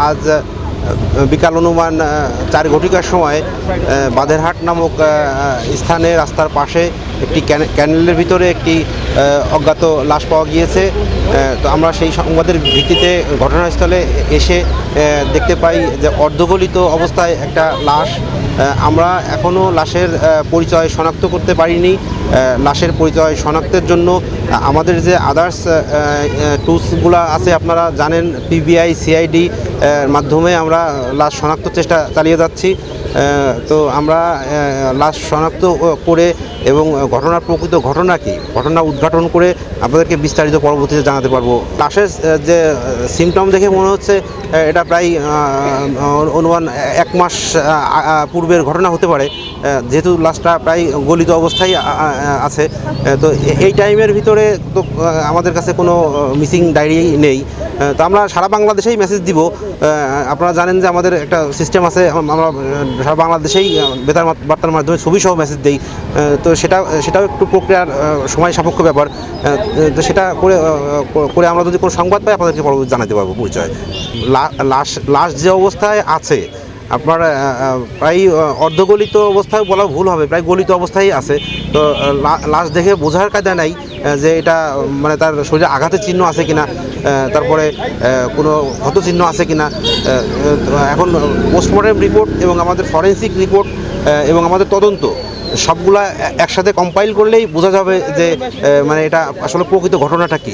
আজ বিকাল অনুমান 4 ঘটিকার সময় বাঁধেরহাট নামক স্থানে রাস্তার পাশে একটি ক্যানেলের ভিতরে একটি অজ্ঞাত লাশ পাওয়া গিয়েছে। তো আমরা সেই সংবাদের ভিত্তিতে ঘটনাস্থলে এসে দেখতে পাই যে অর্ধগলিত অবস্থায় একটা লাশ। আমরা এখনও লাশের পরিচয় শনাক্ত করতে পারিনি। লাশের পরিচয় শনাক্তের জন্য আমাদের যে আদার্স টুলসগুলো আছে আপনারা জানেন, পিবিআই, সিআইডি মাধ্যমে আমরা লাশ শনাক্ত চেষ্টা চালিয়ে যাচ্ছি। তো আমরা লাশ শনাক্ত করে এবং ঘটনার প্রকৃত ঘটনা কী, ঘটনা উদ্ঘাটন করে আপনাদেরকে বিস্তারিত পরবর্তীতে জানাতে পারবো। লাশের যে সিমটম দেখে মনে হচ্ছে এটা প্রায় অনুমান 1 মাস পূর্বের ঘটনা হতে পারে, যেহেতু লাশটা প্রায় গলিত অবস্থায় আছে। তো এই টাইমের ভিতরে তো আমাদের কাছে কোনো মিসিং ডায়েরি নেই। তো আমরা সারা বাংলাদেশেই মেসেজ দিব। আপনারা জানেন যে আমাদের একটা সিস্টেম আছে, আমরা সারা বাংলাদেশেই বেতার বার্তার মাধ্যমে ছবিসহ মেসেজ দিই। তো সেটাও একটু প্রক্রিয়ার সময় সাপেক্ষ ব্যাপার। তো সেটা করে আমরা যদি কোনো সংবাদ পাই আপনাদেরকে পরবর্তী জানাতে পারবো পরিচয়। লাশ যে অবস্থায় আছে আপনার প্রায় অর্ধগলিত অবস্থায় বলা ভুল হবে, প্রায় গলিত অবস্থায় আছে। তো লাশ দেখে বোঝার কায়দা নাই যে এটা মানে তার শরীরে আঘাতের চিহ্ন আছে কিনা, তারপরে কোনো ক্ষত চিহ্ন আছে কিনা। এখন পোস্টমর্টেম রিপোর্ট এবং আমাদের ফরেন্সিক রিপোর্ট এবং আমাদের তদন্ত সবগুলা একসাথে কম্পাইল করলেই বোঝা যাবে যে মানে এটা আসলে প্রকৃত ঘটনাটা কী।